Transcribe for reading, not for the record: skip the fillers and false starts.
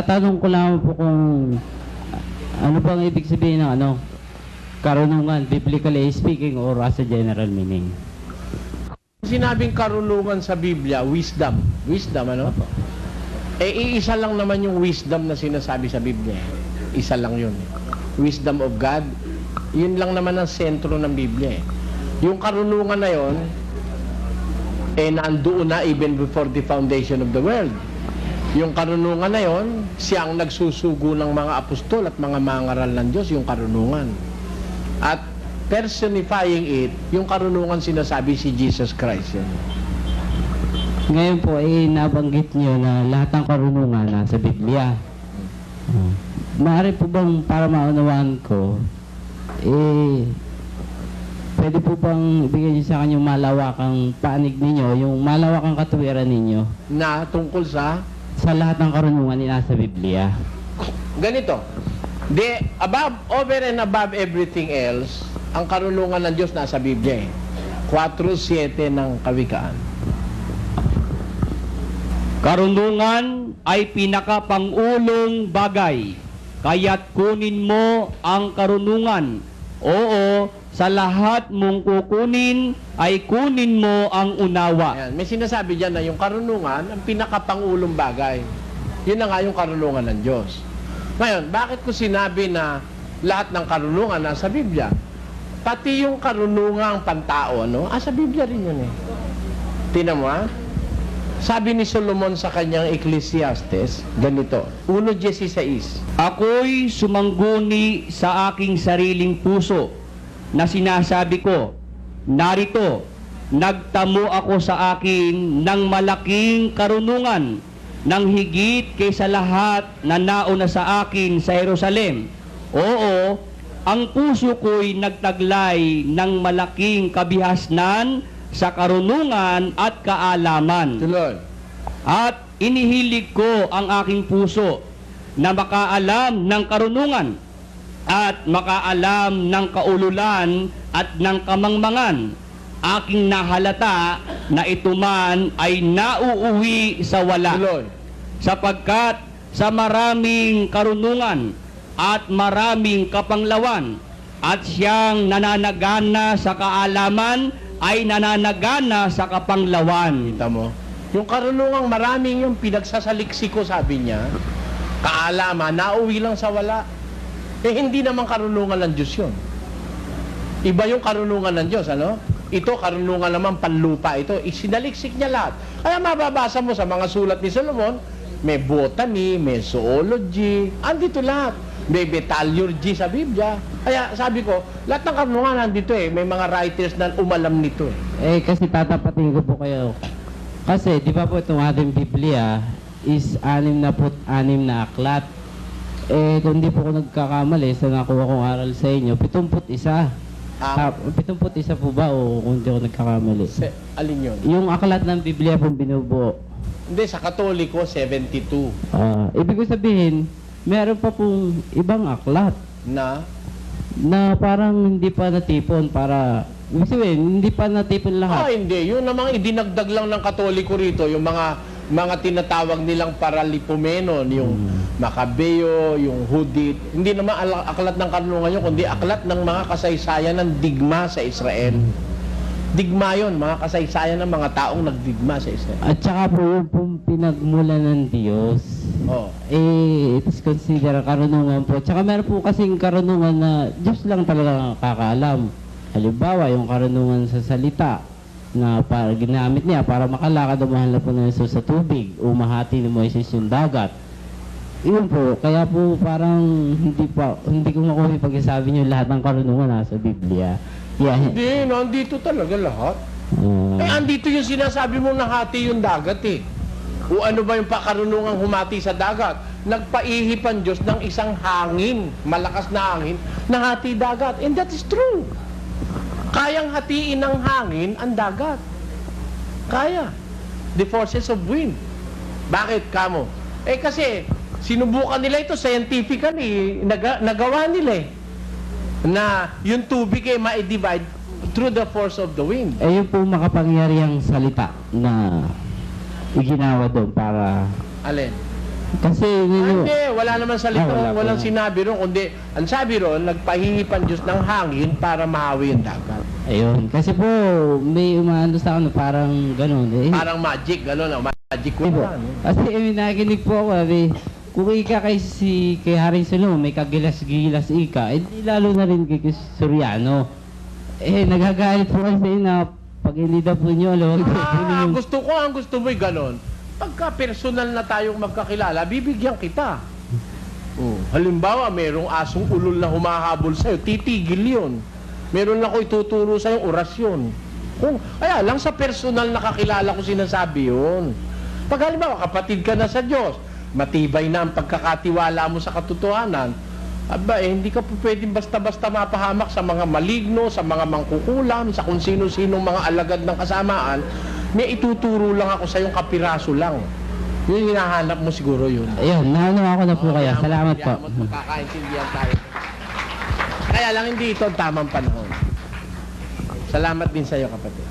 Tanong ko lang po kung ano bang ibig sabihin ng karunungan, biblically speaking or as a general meaning? Sinabing karunungan sa Biblia, wisdom. Wisdom, ano? Iisa lang naman yung wisdom na sinasabi sa Biblia. Isa lang yun. Wisdom of God. Yun lang naman ang sentro ng Biblia. Yung karunungan na yun, nandoon na even before the foundation of the world. Yung karunungan na yon, siya ang nagsusugo ng mga apostol at mga mangaral ng Diyos, yung karunungan. At personifying it, yung karunungan sinasabi si Jesus Christ. Yun. Ngayon po, nabanggit niyo na lahat ng karunungan nasa Biblia. Maaari po bang, para maunawaan ko, pwede po bang ibigay niyo sa akin yung malawakang panig ninyo, yung malawakang katuwiran ninyo? Na tungkol sa lahat ng karunungan na nasa Biblia. Ganito, over and above everything else, ang karunungan ng Diyos nasa Biblia. 4:7 ng Kawikaan. Karunungan ay pinakapangulong bagay, kaya't kunin mo ang karunungan. Oo, sa lahat mong kukunin ay kunin mo ang unawa. Ayan, may sinasabi dyan na yung karunungan ang pinakapangulong bagay. Yun na nga yung karunungan ng Diyos. Ngayon, bakit ko sinabi na lahat ng karunungan nasa Biblia? Pati yung karunungang pantao, sa Biblia rin yun eh. Tingnan mo, sabi ni Solomon sa kanyang Ecclesiastes, ganito, 1:16. Ako'y sumangguni sa aking sariling puso na sinasabi ko, narito, nagtamo ako sa akin ng malaking karunungan, ng higit kaysa lahat na nauna sa akin sa Jerusalem. Oo, ang puso ko'y nagtaglay ng malaking kabihasnan sa karunungan at kaalaman. Tuloy. At inihilig ko ang aking puso na makaalam ng karunungan at makaalam ng kaululan at ng kamangmangan. Aking nahalata na ito man ay nauuwi sa wala. Tuloy. Sapagkat sa maraming karunungan at maraming kapanglawan at siyang nananagana sa kaalaman ay nananagana sa kapanglawan. Kita mo? Yung karunungang maraming yung pinagsasaliksiko, sabi niya, kaalaman, nauwi lang sa wala. Hindi naman karunungan ng Diyos yun. Iba yung karunungan ng Diyos, Ito, karunungan naman panlupa ito. Isinaliksik niya lahat. Kaya mababasa mo sa mga sulat ni Solomon, may botany, may zoology, andito lahat. May metallurgy sa Biblia. Kaya sabi ko, lahat ng karunungan nandito May mga writers na umalam nito Kasi tatapatin ko po kayo. Kasi, di ba po itong ating Biblia is 66 na aklat. Kung di po ako nagkakamali sa nakuha kong aral sa inyo, 71. 71 po ba o kung di ako nagkakamali? Alin yun? Yung aklat ng Biblia pong binubuo. Hindi, sa Katoliko, 72. Ibig ko sabihin, meron pa pong ibang aklat Na? na parang hindi pa natipon para... Ibig sabihin, hindi pa natipon lahat. Hindi. Yun namang idinagdag lang ng Katoliko rito, yung mga tinatawag nilang paralipomenon, yung Macabeo, yung Hudit. Hindi naman aklat ng karunungan yun, kundi aklat ng mga kasaysayan ng digma sa Israel. Digma yun, mga kasaysayan ng mga taong nagdigma sa Israel. At saka po yung pong pinagmula ng Diyos, it is considered karunungan po. At saka meron po kasing karunungan na Diyos lang talaga kakaalam. Halimbawa, yung karunungan sa salita na para ginamit niya para makalakad ang mahal na po ng Jesus sa tubig, umahati ni Moises yung dagat. Yun po, kaya po parang hindi ko makuha pagkasabi niyo lahat ng karunungan nasa Biblia. Hindi, nandito talaga lahat. Andito yung sinasabi mo nahati yung dagat O ano ba yung pakarunungang humati sa dagat? Nagpaihipan Diyos ng isang hangin, malakas na hangin, nahati dagat. And that is true. Kayang hatiin ng hangin ang dagat. Kaya. The forces of wind. Bakit, kamo? Kasi, sinubukan nila ito scientifically. Nagawa nila na yung tubig ma-divide through the force of the wind. Yung po makapangyarihang salita na iginawa doon para... Alin? Kasi ninyo, Hindi, wala naman salita, wala po. walang sinabi ron, kundi ang sabi ron, nagpahihipan Diyos ng hangin para mahawi ang dagat. ayun. Kasi po, may umaano sa akin, parang gano'n. Eh, Parang magic, gano'n, magic Hindi po. wala. No? Kasi nakikinig po ako, kung ika kay Haring Solomon, may kagilas-gilas ika, lalo na rin kay Soriano. Nagagalit po kasi na pag hindi daw po nyo, huwag daw po ninyo. Ang gusto mo'y gano'n. Pagka personal na tayong magkakilala, bibigyan kita. Halimbawa, merong asong ulol na humahabol sa'yo, titigil yun. Meron lang ko ituturo sa'yo orasyon. Kaya lang sa personal na kakilala ko sinasabi yun. Pag halimbawa, kapatid ka na sa Diyos, matibay na ang pagkakatiwala mo sa katotohanan, hindi ka po pwedeng basta-basta mapahamak sa mga maligno, sa mga mangkukulam, sa kung sino-sinong mga alagad ng kasamaan. May ituturo lang ako sa yung kapiraso lang. Yun hinahanap mo siguro yun. Ayun, naano ako na po kaya. Salamat po. Magkakaintindihan tayo. Kaya lang hindi ito ang tamang panahon. Salamat din sa iyo, kapatid.